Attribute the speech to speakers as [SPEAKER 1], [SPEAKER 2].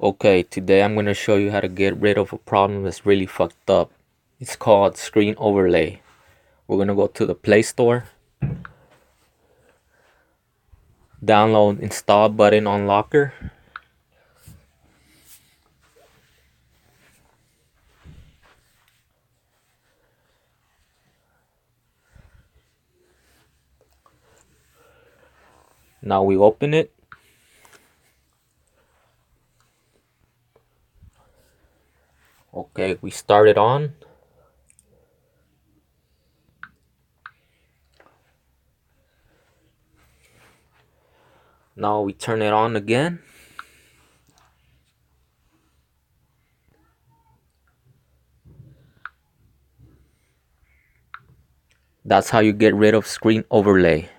[SPEAKER 1] Okay, today I'm going to show you how to get rid of a problem that's really fucked up. It's called screen overlay. We're going to go to the Play Store, download install button on Locker. Now we open it. Okay, we start it on. Now we turn it on again. That's how you get rid of screen overlay.